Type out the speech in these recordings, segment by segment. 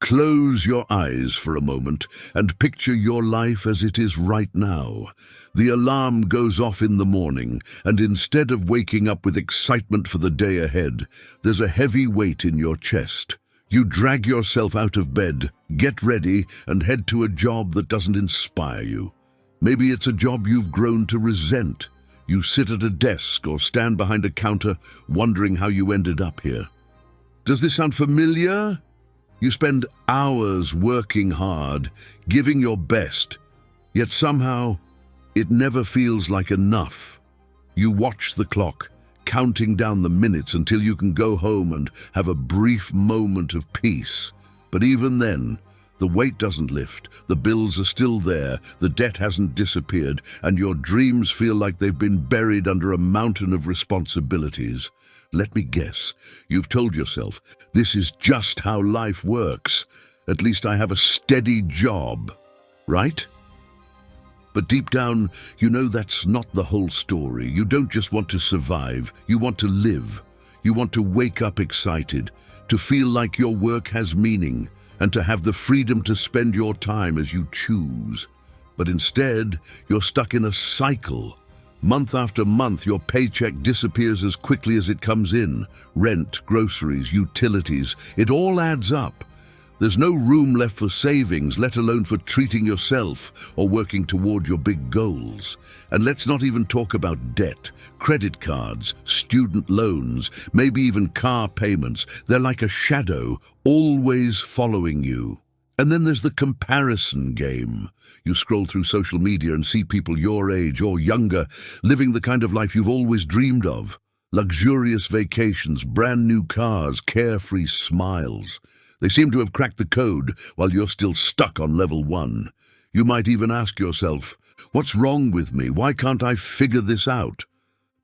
Close your eyes for a moment and picture your life as it is right now. The alarm goes off in the morning, and instead of waking up with excitement for the day ahead, there's a heavy weight in your chest. You drag yourself out of bed, get ready, and head to a job that doesn't inspire you. Maybe it's a job you've grown to resent. You sit at a desk or stand behind a counter, wondering how you ended up here. Does this sound familiar? You spend hours working hard, giving your best, yet somehow it never feels like enough. You watch the clock, counting down the minutes until you can go home and have a brief moment of peace. But even then, the weight doesn't lift, the bills are still there, the debt hasn't disappeared, and your dreams feel like they've been buried under a mountain of responsibilities. Let me guess, you've told yourself, this is just how life works. At least I have a steady job, right? But deep down, you know that's not the whole story. You don't just want to survive, you want to live. You want to wake up excited, to feel like your work has meaning, and to have the freedom to spend your time as you choose. But instead, you're stuck in a cycle. Month after month, your paycheck disappears as quickly as it comes in. Rent, groceries, utilities, it all adds up. There's no room left for savings, let alone for treating yourself or working toward your big goals. And let's not even talk about debt, credit cards, student loans, maybe even car payments. They're like a shadow, always following you. And then there's the comparison game. You scroll through social media and see people your age or younger living the kind of life you've always dreamed of. Luxurious vacations, brand new cars, carefree smiles. They seem to have cracked the code while you're still stuck on level 1. You might even ask yourself, what's wrong with me? Why can't I figure this out?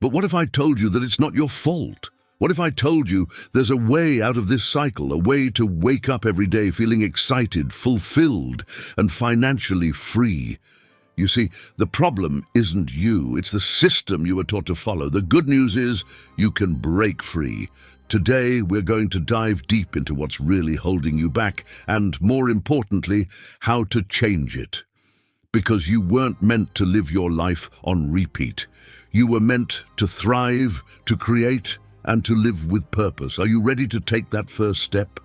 But what if I told you that it's not your fault? What if I told you there's a way out of this cycle, a way to wake up every day feeling excited, fulfilled, and financially free? You see, the problem isn't you, it's the system you were taught to follow. The good news is you can break free. Today, we're going to dive deep into what's really holding you back and, more importantly, how to change it. Because you weren't meant to live your life on repeat. You were meant to thrive, to create, and to live with purpose. Are you ready to take that first step?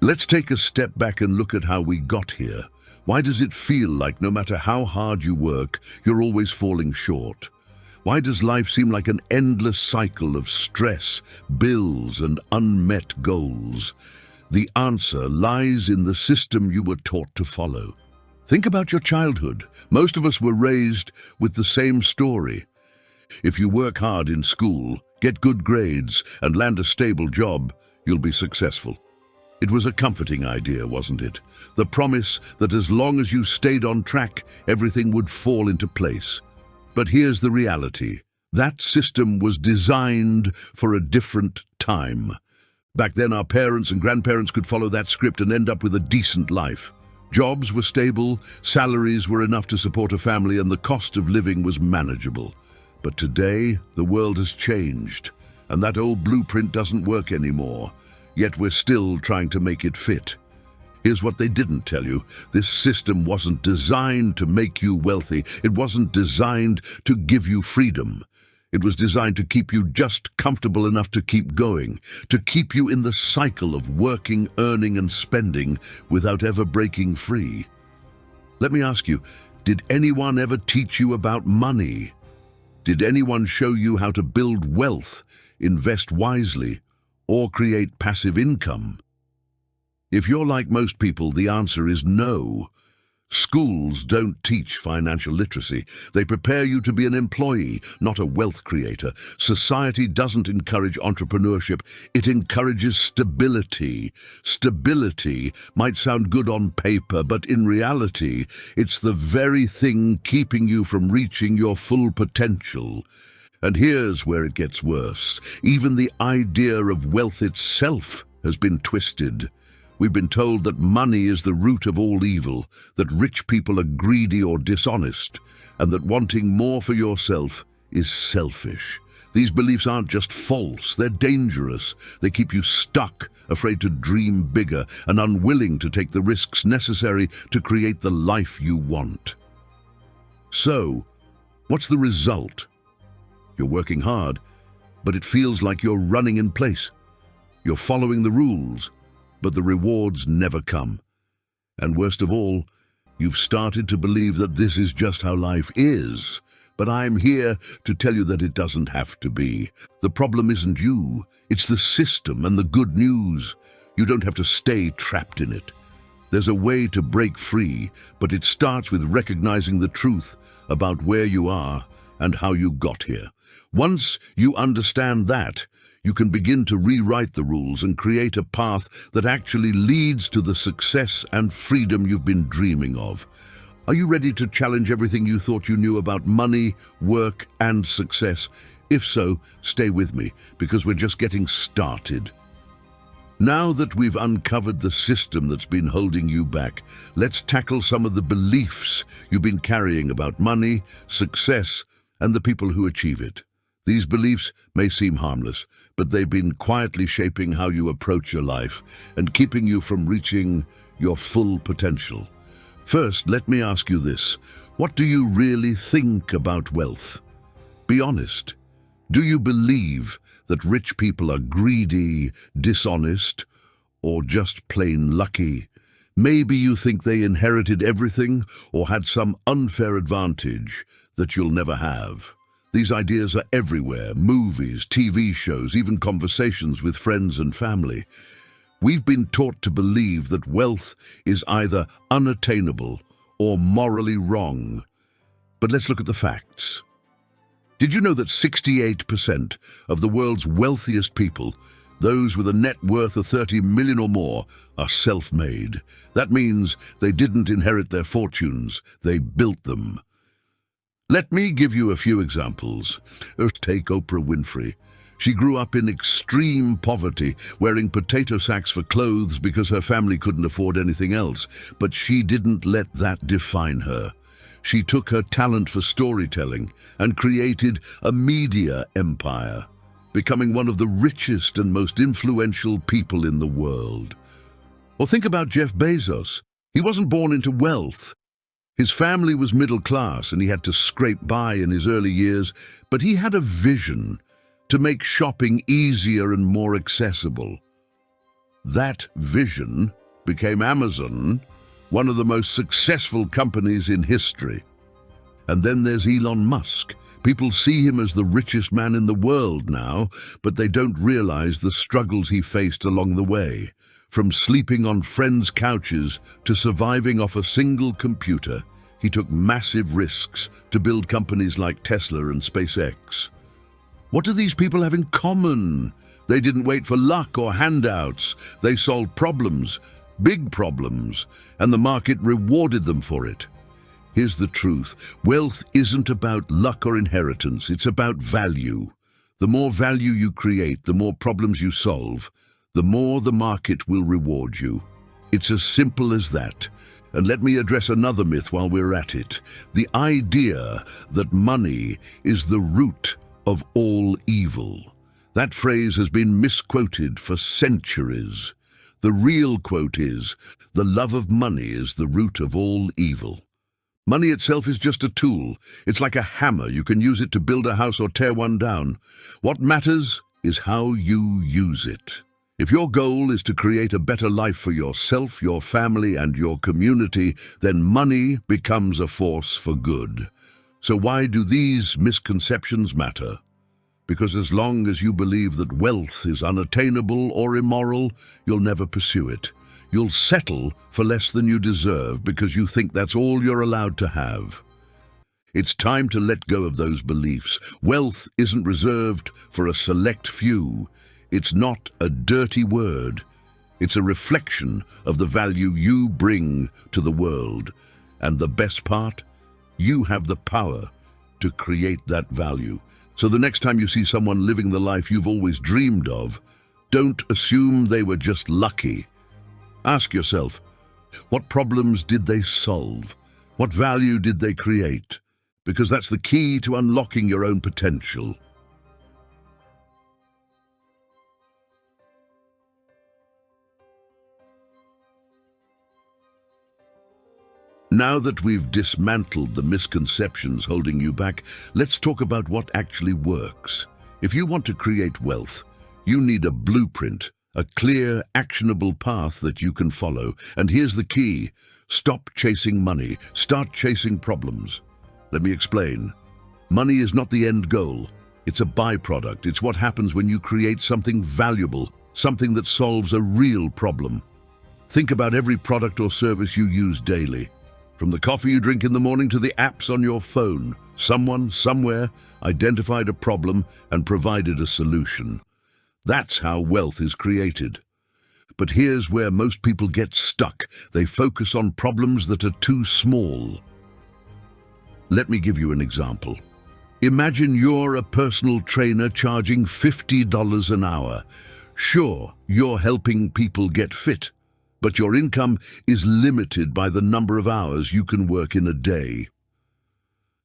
Let's take a step back and look at how we got here. Why does it feel like no matter how hard you work, you're always falling short? Why does life seem like an endless cycle of stress, bills, and unmet goals? The answer lies in the system you were taught to follow. Think about your childhood. Most of us were raised with the same story. If you work hard in school, get good grades, and land a stable job, you'll be successful. It was a comforting idea, wasn't it? The promise that as long as you stayed on track, everything would fall into place. But here's the reality. That system was designed for a different time. Back then, our parents and grandparents could follow that script and end up with a decent life. Jobs were stable, salaries were enough to support a family, and the cost of living was manageable. But today, the world has changed, and that old blueprint doesn't work anymore. Yet we're still trying to make it fit. Here's what they didn't tell you. This system wasn't designed to make you wealthy. It wasn't designed to give you freedom. It was designed to keep you just comfortable enough to keep going, to keep you in the cycle of working, earning, and spending without ever breaking free. Let me ask you, did anyone ever teach you about money? Did anyone show you how to build wealth, invest wisely, or create passive income? If you're like most people, the answer is no. Schools don't teach financial literacy. They prepare you to be an employee, not a wealth creator. Society doesn't encourage entrepreneurship. It encourages stability. Stability might sound good on paper, but in reality, it's the very thing keeping you from reaching your full potential. And here's where it gets worse. Even the idea of wealth itself has been twisted. We've been told that money is the root of all evil, that rich people are greedy or dishonest, and that wanting more for yourself is selfish. These beliefs aren't just false, they're dangerous. They keep you stuck, afraid to dream bigger, and unwilling to take the risks necessary to create the life you want. So, what's the result? You're working hard, but it feels like you're running in place. You're following the rules, but the rewards never come. And worst of all, you've started to believe that this is just how life is. But I'm here to tell you that it doesn't have to be. The problem isn't you, it's the system, and the good news: you don't have to stay trapped in it. There's a way to break free, but it starts with recognizing the truth about where you are and how you got here. Once you understand that, you can begin to rewrite the rules and create a path that actually leads to the success and freedom you've been dreaming of. Are you ready to challenge everything you thought you knew about money, work, and success? If so, stay with me, because we're just getting started. Now that we've uncovered the system that's been holding you back, let's tackle some of the beliefs you've been carrying about money, success, and the people who achieve it. These beliefs may seem harmless, but they've been quietly shaping how you approach your life and keeping you from reaching your full potential. First, let me ask you this: what do you really think about wealth? Be honest. Do you believe that rich people are greedy, dishonest, or just plain lucky? Maybe you think they inherited everything or had some unfair advantage that you'll never have. These ideas are everywhere: movies, TV shows, even conversations with friends and family. We've been taught to believe that wealth is either unattainable or morally wrong. But let's look at the facts. Did you know that 68% of the world's wealthiest people, those with a net worth of 30 million or more, are self-made? That means they didn't inherit their fortunes, they built them. Let me give you a few examples. Take Oprah Winfrey. She grew up in extreme poverty, wearing potato sacks for clothes because her family couldn't afford anything else. But she didn't let that define her. She took her talent for storytelling and created a media empire, becoming one of the richest and most influential people in the world. Or think about Jeff Bezos. He wasn't born into wealth. His family was middle class and he had to scrape by in his early years, but he had a vision to make shopping easier and more accessible. That vision became Amazon, one of the most successful companies in history. And then there's Elon Musk. People see him as the richest man in the world now, but they don't realize the struggles he faced along the way. From sleeping on friends' couches to surviving off a single computer, he took massive risks to build companies like Tesla and SpaceX. What do these people have in common? They didn't wait for luck or handouts. They solved problems, big problems, and the market rewarded them for it. Here's the truth: wealth isn't about luck or inheritance, it's about value. The more value you create, the more problems you solve, the more the market will reward you. It's as simple as that. And let me address another myth while we're at it: the idea that money is the root of all evil. That phrase has been misquoted for centuries. The real quote is, "The love of money is the root of all evil." Money itself is just a tool. It's like a hammer. You can use it to build a house or tear one down. What matters is how you use it. If your goal is to create a better life for yourself, your family, and your community, then money becomes a force for good. So why do these misconceptions matter? Because as long as you believe that wealth is unattainable or immoral, you'll never pursue it. You'll settle for less than you deserve because you think that's all you're allowed to have. It's time to let go of those beliefs. Wealth isn't reserved for a select few. It's not a dirty word. It's a reflection of the value you bring to the world. And the best part? You have the power to create that value. So the next time you see someone living the life you've always dreamed of, don't assume they were just lucky. Ask yourself, what problems did they solve? What value did they create? Because that's the key to unlocking your own potential. Now that we've dismantled the misconceptions holding you back, let's talk about what actually works. If you want to create wealth, you need a blueprint, a clear, actionable path that you can follow. And here's the key: stop chasing money, start chasing problems. Let me explain. Money is not the end goal. It's a byproduct. It's what happens when you create something valuable, something that solves a real problem. Think about every product or service you use daily. From the coffee you drink in the morning to the apps on your phone, someone, somewhere, identified a problem and provided a solution. That's how wealth is created. But here's where most people get stuck. They focus on problems that are too small. Let me give you an example. Imagine you're a personal trainer charging $50 an hour. Sure, you're helping people get fit, but your income is limited by the number of hours you can work in a day.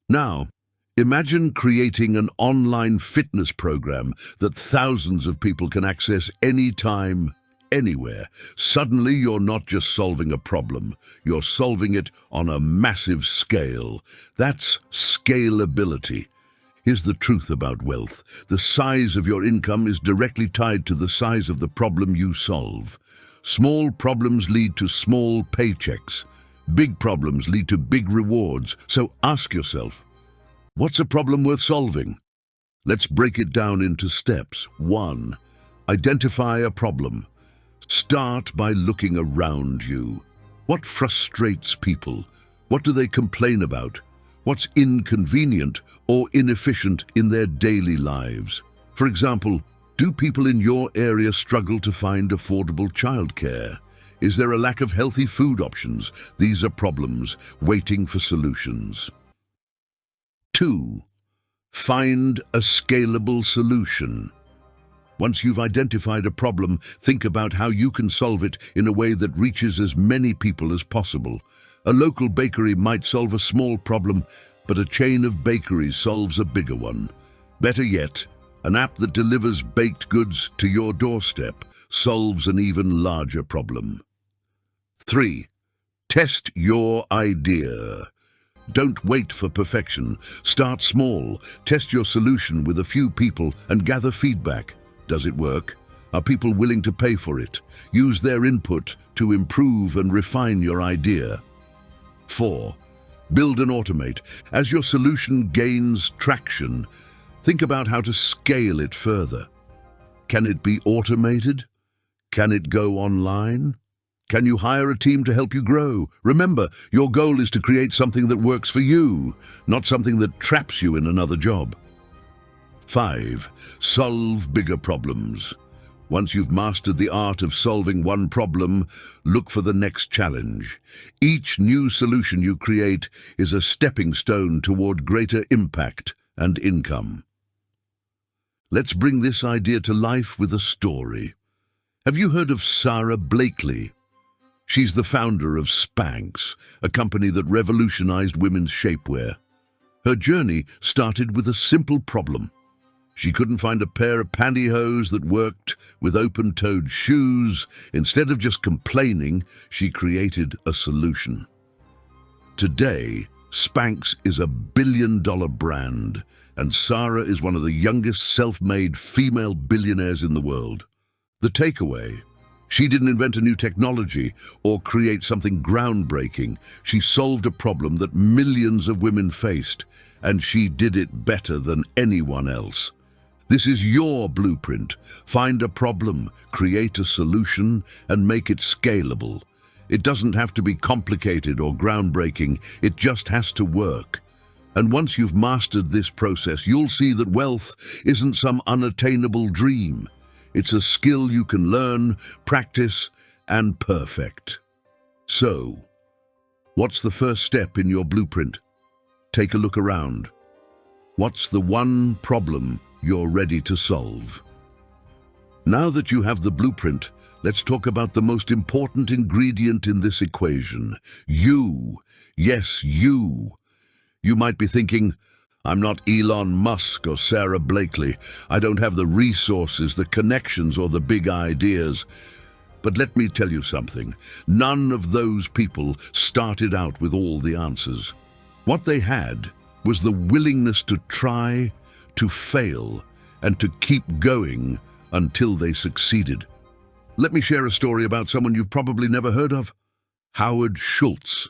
Now, imagine creating an online fitness program that thousands of people can access anytime, anywhere. Suddenly, you're not just solving a problem, you're solving it on a massive scale. That's scalability. Here's the truth about wealth. The size of your income is directly tied to the size of the problem you solve. Small problems lead to small paychecks. Big problems lead to big rewards. So ask yourself, what's a problem worth solving? Let's break it down into steps. 1. Identify a problem. Start by looking around you. What frustrates people? What do they complain about? What's inconvenient or inefficient in their daily lives? For example, do people in your area struggle to find affordable childcare? Is there a lack of healthy food options? These are problems waiting for solutions. 2. Find a scalable solution. Once you've identified a problem, think about how you can solve it in a way that reaches as many people as possible. A local bakery might solve a small problem, but a chain of bakeries solves a bigger one. Better yet, an app that delivers baked goods to your doorstep solves an even larger problem. 3. Test your idea. Don't wait for perfection. Start small. Test your solution with a few people and gather feedback. Does it work? Are people willing to pay for it? Use their input to improve and refine your idea. 4. Build and automate. As your solution gains traction, think about how to scale it further. Can it be automated? Can it go online? Can you hire a team to help you grow? Remember, your goal is to create something that works for you, not something that traps you in another job. 5. Solve bigger problems. Once you've mastered the art of solving one problem, look for the next challenge. Each new solution you create is a stepping stone toward greater impact and income. Let's bring this idea to life with a story. Have you heard of Sarah Blakely? She's the founder of Spanx, a company that revolutionized women's shapewear. Her journey started with a simple problem. She couldn't find a pair of pantyhose that worked with open-toed shoes. Instead of just complaining, she created a solution. Today, Spanx is a billion-dollar brand, and Sarah is one of the youngest self-made female billionaires in the world. The takeaway: she didn't invent a new technology or create something groundbreaking. She solved a problem that millions of women faced, and she did it better than anyone else. This is your blueprint. Find a problem, create a solution, and make it scalable. It doesn't have to be complicated or groundbreaking, it just has to work. And once you've mastered this process, you'll see that wealth isn't some unattainable dream. It's a skill you can learn, practice, and perfect. So, what's the first step in your blueprint? Take a look around. What's the one problem you're ready to solve? Now that you have the blueprint, let's talk about the most important ingredient in this equation. You. Yes, you. You might be thinking, I'm not Elon Musk or Sarah Blakely. I don't have the resources, the connections, or the big ideas. But let me tell you something. None of those people started out with all the answers. What they had was the willingness to try, to fail, and to keep going until they succeeded. Let me share a story about someone you've probably never heard of. Howard Schultz.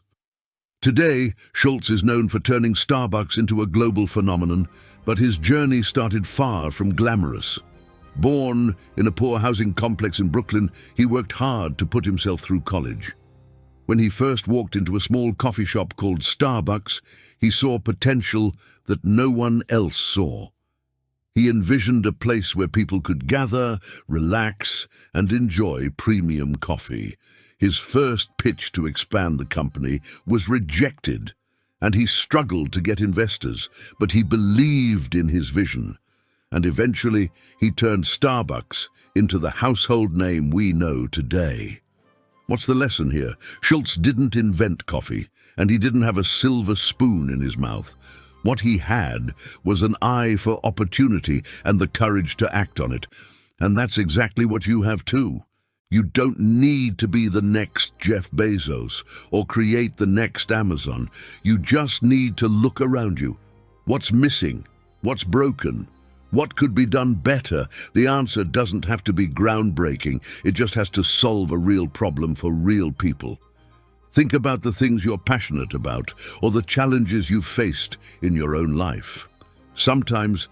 Today, Schultz is known for turning Starbucks into a global phenomenon, but his journey started far from glamorous. Born in a poor housing complex in Brooklyn, he worked hard to put himself through college. When he first walked into a small coffee shop called Starbucks, he saw potential that no one else saw. He envisioned a place where people could gather, relax, and enjoy premium coffee. His first pitch to expand the company was rejected, and he struggled to get investors, but he believed in his vision. And eventually, he turned Starbucks into the household name we know today. What's the lesson here? Schultz didn't invent coffee, and he didn't have a silver spoon in his mouth. What he had was an eye for opportunity and the courage to act on it. And that's exactly what you have too. You don't need to be the next Jeff Bezos or create the next Amazon. You just need to look around you. What's missing? What's broken? What could be done better? The answer doesn't have to be groundbreaking. It just has to solve a real problem for real people. Think about the things you're passionate about or the challenges you've faced in your own life. Sometimes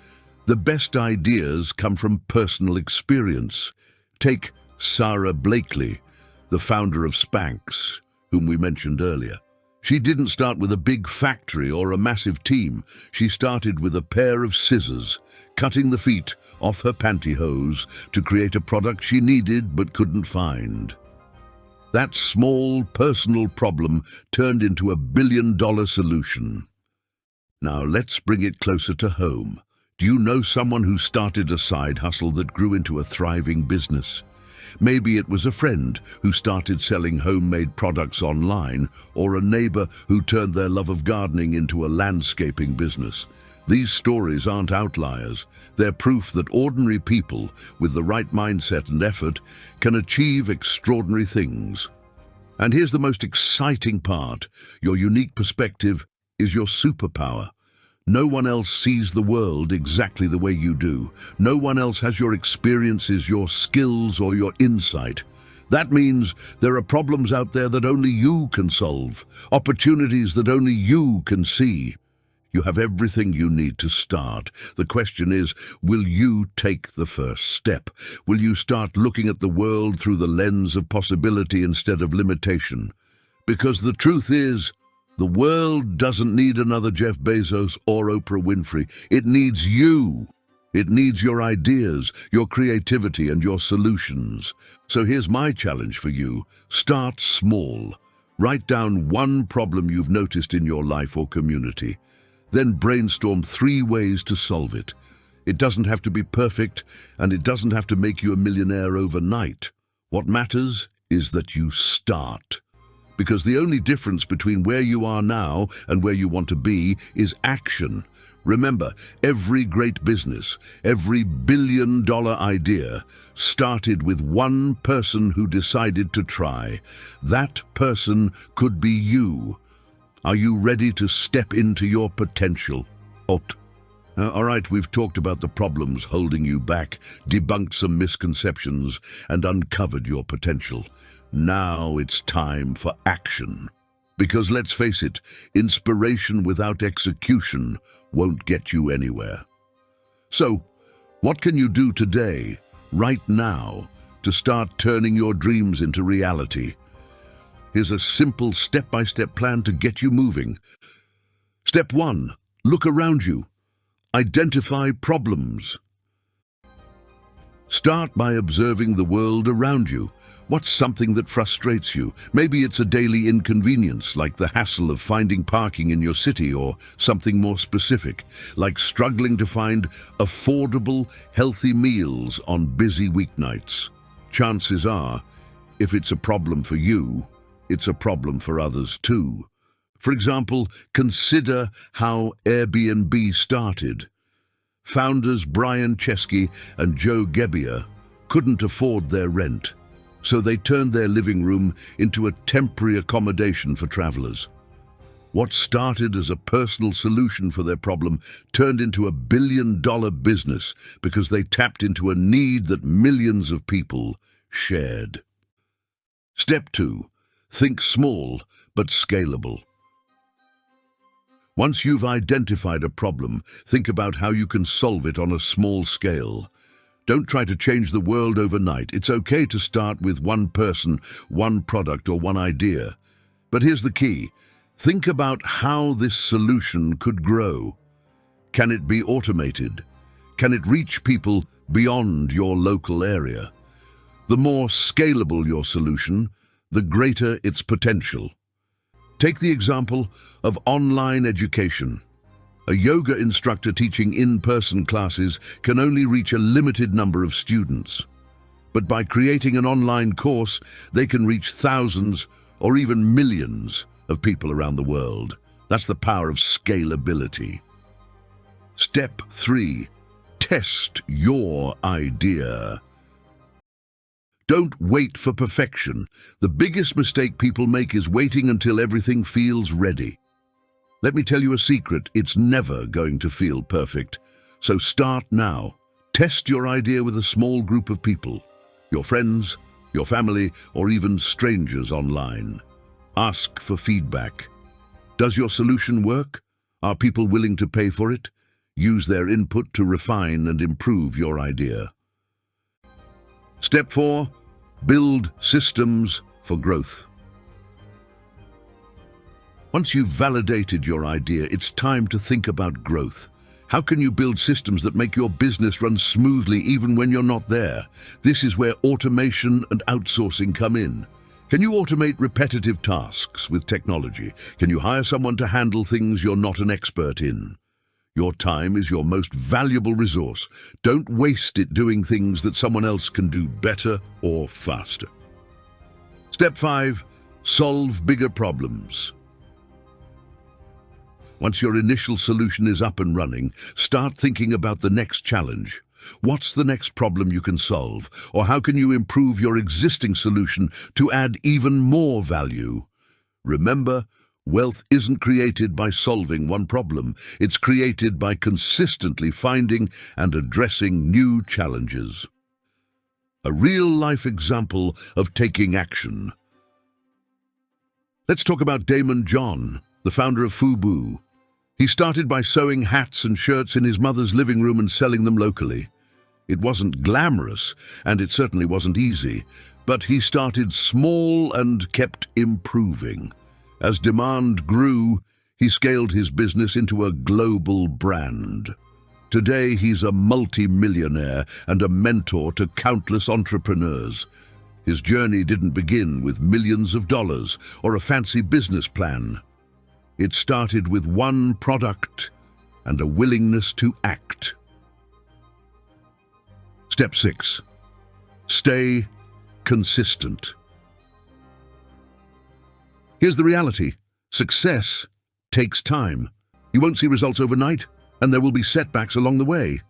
the best ideas come from personal experience. Take Sarah Blakely, the founder of Spanx, whom we mentioned earlier. She didn't start with a big factory or a massive team. She started with a pair of scissors, cutting the feet off her pantyhose to create a product she needed but couldn't find. That small personal problem turned into a billion-dollar solution. Now let's bring it closer to home. Do you know someone who started a side hustle that grew into a thriving business? Maybe it was a friend who started selling homemade products online, or a neighbor who turned their love of gardening into a landscaping business. These stories aren't outliers. They're proof that ordinary people with the right mindset and effort can achieve extraordinary things. And here's the most exciting part. Your unique perspective is your superpower. No one else sees the world exactly the way you do. No one else has your experiences, your skills, or your insight. That means there are problems out there that only you can solve, opportunities that only you can see. You have everything you need to start. The question is, will you take the first step? Will you start looking at the world through the lens of possibility instead of limitation? Because the truth is, the world doesn't need another Jeff Bezos or Oprah Winfrey. It needs you. It needs your ideas, your creativity, and your solutions. So here's my challenge for you. Start small. Write down one problem you've noticed in your life or community. Then brainstorm 3 ways to solve it. It doesn't have to be perfect, and it doesn't have to make you a millionaire overnight. What matters is that you start. Because the only difference between where you are now and where you want to be is action. Remember, every great business, every billion-dollar idea started with one person who decided to try. That person could be you. Are you ready to step into your potential? All right, we've talked about the problems holding you back, debunked some misconceptions, and uncovered your potential. Now it's time for action. Because let's face it, inspiration without execution won't get you anywhere. So, what can you do today, right now, to start turning your dreams into reality? Here's a simple step-by-step plan to get you moving. Step 1. Look around you. Identify problems. Start by observing the world around you. What's something that frustrates you? Maybe it's a daily inconvenience, like the hassle of finding parking in your city, or something more specific, like struggling to find affordable, healthy meals on busy weeknights. Chances are, if it's a problem for you, it's a problem for others too. For example, consider how Airbnb started. Founders Brian Chesky and Joe Gebbia couldn't afford their rent. So they turned their living room into a temporary accommodation for travelers. What started as a personal solution for their problem turned into a billion-dollar business because they tapped into a need that millions of people shared. Step 2. Think small but scalable. Once you've identified a problem, think about how you can solve it on a small scale. Don't try to change the world overnight. It's okay to start with one person, one product, or one idea. But here's the key. Think about how this solution could grow. Can it be automated? Can it reach people beyond your local area? The more scalable your solution, the greater its potential. Take the example of online education. A yoga instructor teaching in-person classes can only reach a limited number of students. But by creating an online course, they can reach thousands or even millions of people around the world. That's the power of scalability. Step 3. Test your idea. Don't wait for perfection. The biggest mistake people make is waiting until everything feels ready. Let me tell you a secret, it's never going to feel perfect. So start now. Test your idea with a small group of people, your friends, your family, or even strangers online. Ask for feedback. Does your solution work? Are people willing to pay for it? Use their input to refine and improve your idea. Step 4. Build systems for growth. Once you've validated your idea, it's time to think about growth. How can you build systems that make your business run smoothly even when you're not there? This is where automation and outsourcing come in. Can you automate repetitive tasks with technology? Can you hire someone to handle things you're not an expert in? Your time is your most valuable resource. Don't waste it doing things that someone else can do better or faster. Step 5. Solve bigger problems. Once your initial solution is up and running, start thinking about the next challenge. What's the next problem you can solve? Or how can you improve your existing solution to add even more value? Remember, wealth isn't created by solving one problem. It's created by consistently finding and addressing new challenges. A real-life example of taking action. Let's talk about Damon John, the founder of FUBU. He started by sewing hats and shirts in his mother's living room and selling them locally. It wasn't glamorous, and it certainly wasn't easy, but he started small and kept improving. As demand grew, he scaled his business into a global brand. Today, he's a multi-millionaire and a mentor to countless entrepreneurs. His journey didn't begin with millions of dollars or a fancy business plan. It started with one product and a willingness to act. Step 6. Stay consistent. Here's the reality. Success takes time. You won't see results overnight, and there will be setbacks along the way.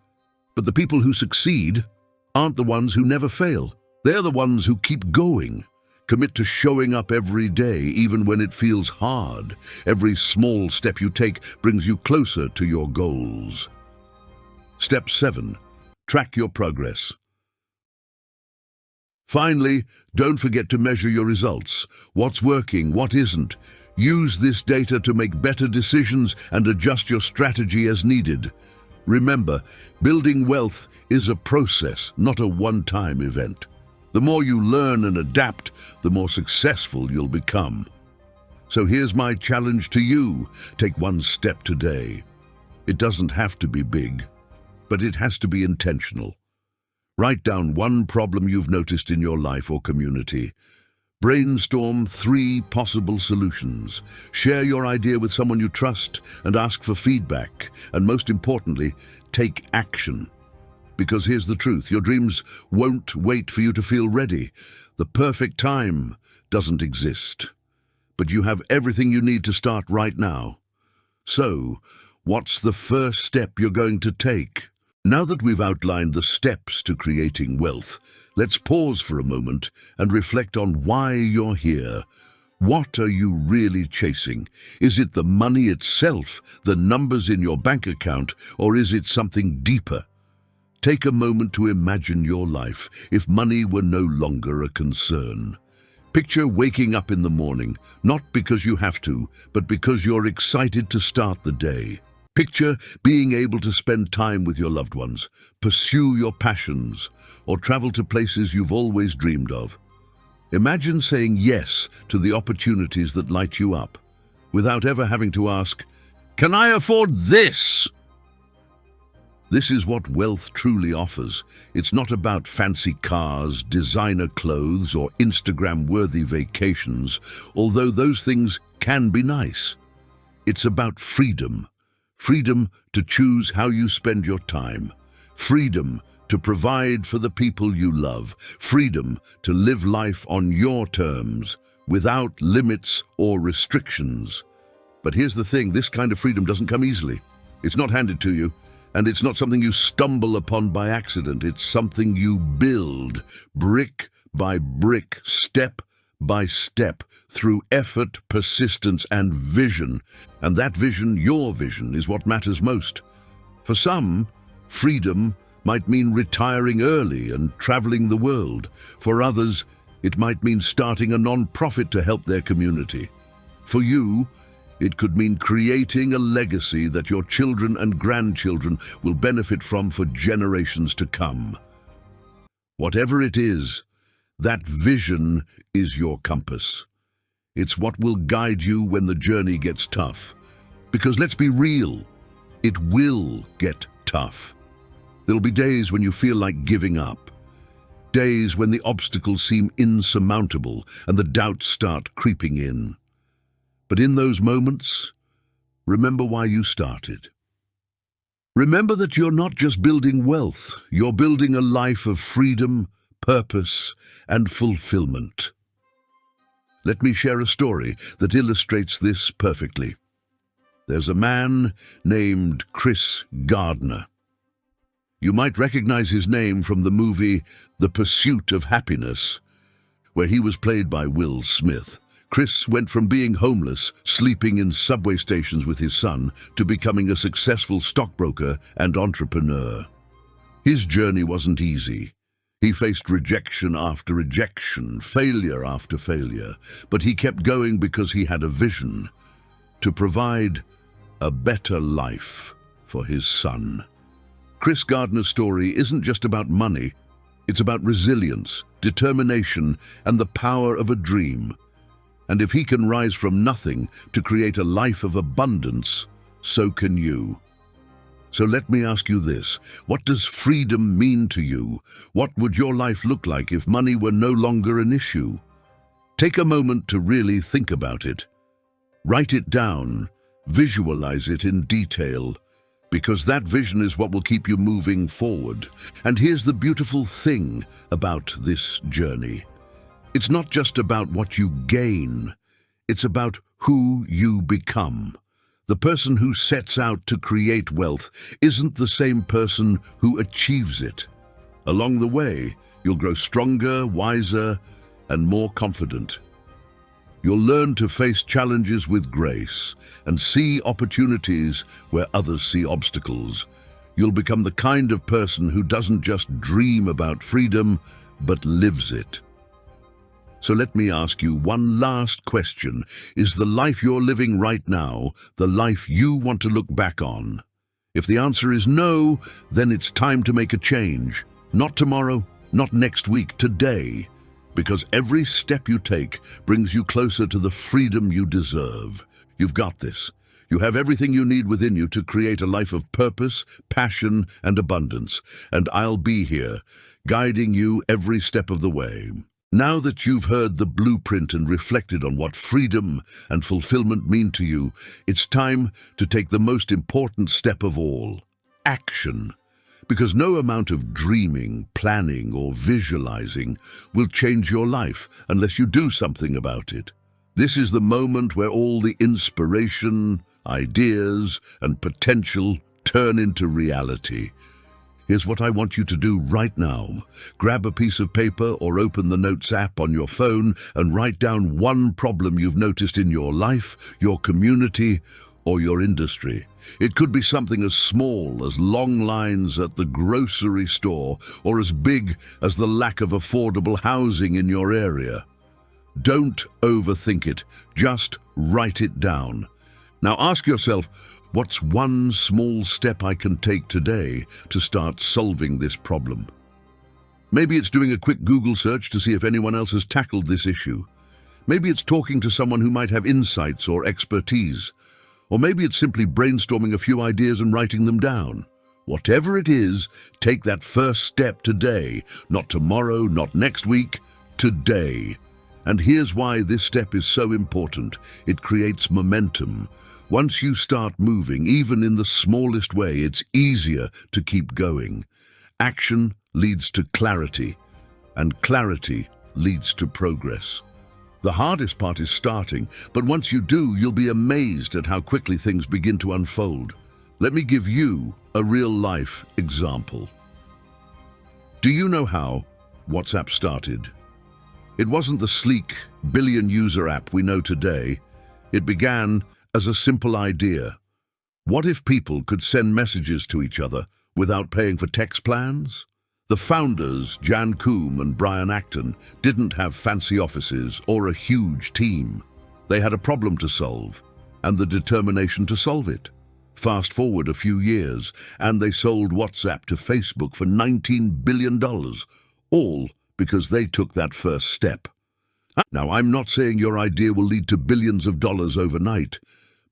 But the people who succeed aren't the ones who never fail. They're the ones who keep going. Commit to showing up every day, even when it feels hard. Every small step you take brings you closer to your goals. Step 7. Track your progress. Finally, don't forget to measure your results. What's working, what isn't. Use this data to make better decisions and adjust your strategy as needed. Remember, building wealth is a process, not a one-time event. The more you learn and adapt, the more successful you'll become. So here's my challenge to you. Take one step today. It doesn't have to be big, but it has to be intentional. Write down one problem you've noticed in your life or community. Brainstorm 3 possible solutions. Share your idea with someone you trust and ask for feedback. And most importantly, take action. Because here's the truth, your dreams won't wait for you to feel ready. The perfect time doesn't exist. But you have everything you need to start right now. So, what's the first step you're going to take? Now that we've outlined the steps to creating wealth, let's pause for a moment and reflect on why you're here. What are you really chasing? Is it the money itself, the numbers in your bank account, or is it something deeper? Take a moment to imagine your life if money were no longer a concern. Picture waking up in the morning, not because you have to, but because you're excited to start the day. Picture being able to spend time with your loved ones, pursue your passions, or travel to places you've always dreamed of. Imagine saying yes to the opportunities that light you up, without ever having to ask, "Can I afford this?" This is what wealth truly offers. It's not about fancy cars, designer clothes, or Instagram-worthy vacations, although those things can be nice. It's about freedom. Freedom to choose how you spend your time. Freedom to provide for the people you love. Freedom to live life on your terms, without limits or restrictions. But here's the thing, this kind of freedom doesn't come easily. It's not handed to you. And it's not something you stumble upon by accident. It's something you build, brick by brick, step by step, through effort, persistence, and vision. And that vision, your vision, is what matters most. For some, freedom might mean retiring early and traveling the world. For others, it might mean starting a non-profit to help their community. For you, it could mean creating a legacy that your children and grandchildren will benefit from for generations to come. Whatever it is, that vision is your compass. It's what will guide you when the journey gets tough. Because let's be real, it will get tough. There'll be days when you feel like giving up. Days when the obstacles seem insurmountable and the doubts start creeping in. But in those moments, remember why you started. Remember that you're not just building wealth, you're building a life of freedom, purpose, and fulfillment. Let me share a story that illustrates this perfectly. There's a man named Chris Gardner. You might recognize his name from the movie The Pursuit of Happiness, where he was played by Will Smith. Chris went from being homeless, sleeping in subway stations with his son, to becoming a successful stockbroker and entrepreneur. His journey wasn't easy. He faced rejection after rejection, failure after failure, but he kept going because he had a vision to provide a better life for his son. Chris Gardner's story isn't just about money. It's about resilience, determination, and the power of a dream. And if he can rise from nothing to create a life of abundance, so can you. So let me ask you this. What does freedom mean to you? What would your life look like if money were no longer an issue? Take a moment to really think about it. Write it down. Visualize it in detail. Because that vision is what will keep you moving forward. And here's the beautiful thing about this journey. It's not just about what you gain, it's about who you become. The person who sets out to create wealth isn't the same person who achieves it. Along the way, you'll grow stronger, wiser, and more confident. You'll learn to face challenges with grace and see opportunities where others see obstacles. You'll become the kind of person who doesn't just dream about freedom, but lives it. So let me ask you one last question. Is the life you're living right now the life you want to look back on? If the answer is no, then it's time to make a change. Not tomorrow, not next week, today. Because every step you take brings you closer to the freedom you deserve. You've got this. You have everything you need within you to create a life of purpose, passion, and abundance. And I'll be here, guiding you every step of the way. Now that you've heard the blueprint and reflected on what freedom and fulfillment mean to you, it's time to take the most important step of all, action. Because no amount of dreaming, planning, or visualizing will change your life unless you do something about it. This is the moment where all the inspiration, ideas, and potential turn into reality. Here's what I want you to do right now. Grab a piece of paper or open the Notes app on your phone and write down one problem you've noticed in your life, your community, or your industry. It could be something as small as long lines at the grocery store or as big as the lack of affordable housing in your area. Don't overthink it. Just write it down. Now ask yourself, what's one small step I can take today to start solving this problem? Maybe it's doing a quick Google search to see if anyone else has tackled this issue. Maybe it's talking to someone who might have insights or expertise. Or maybe it's simply brainstorming a few ideas and writing them down. Whatever it is, take that first step today, not tomorrow, not next week, today. And here's why this step is so important. It creates momentum. Once you start moving, even in the smallest way, it's easier to keep going. Action leads to clarity, and clarity leads to progress. The hardest part is starting, but once you do, you'll be amazed at how quickly things begin to unfold. Let me give you a real-life example. Do you know how WhatsApp started? It wasn't the sleek, billion-user app we know today. It began as a simple idea. What if people could send messages to each other without paying for text plans? The founders, Jan Koum and Brian Acton, didn't have fancy offices or a huge team. They had a problem to solve, and the determination to solve it. Fast forward a few years, and they sold WhatsApp to Facebook for $19 billion, all because they took that first step. Now, I'm not saying your idea will lead to billions of dollars overnight,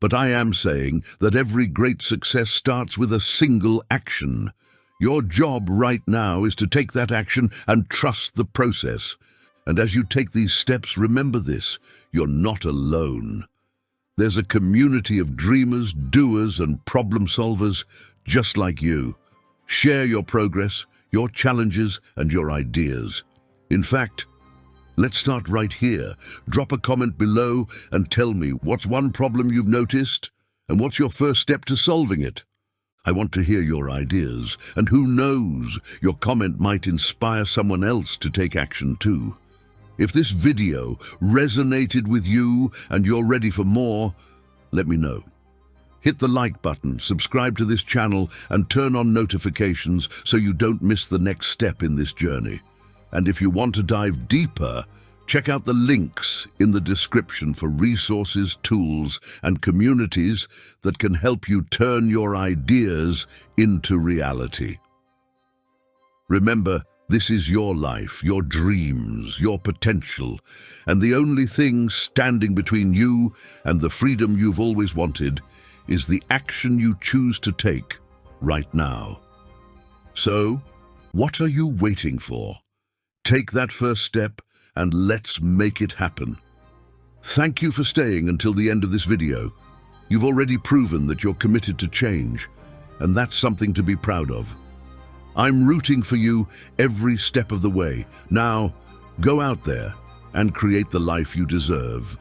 but I am saying that every great success starts with a single action. Your job right now is to take that action and trust the process. And as you take these steps, remember this: you're not alone. There's a community of dreamers, doers, and problem solvers just like you. Share your progress, your challenges, and your ideas. In fact, let's start right here. Drop a comment below and tell me what's one problem you've noticed and what's your first step to solving it. I want to hear your ideas, and who knows, your comment might inspire someone else to take action too. If this video resonated with you and you're ready for more, let me know. Hit the like button, subscribe to this channel, and turn on notifications so you don't miss the next step in this journey. And if you want to dive deeper, check out the links in the description for resources, tools, and communities that can help you turn your ideas into reality. Remember, this is your life, your dreams, your potential, and the only thing standing between you and the freedom you've always wanted is the action you choose to take right now. So, what are you waiting for? Take that first step and let's make it happen. Thank you for staying until the end of this video. You've already proven that you're committed to change, and that's something to be proud of. I'm rooting for you every step of the way. Now, go out there and create the life you deserve.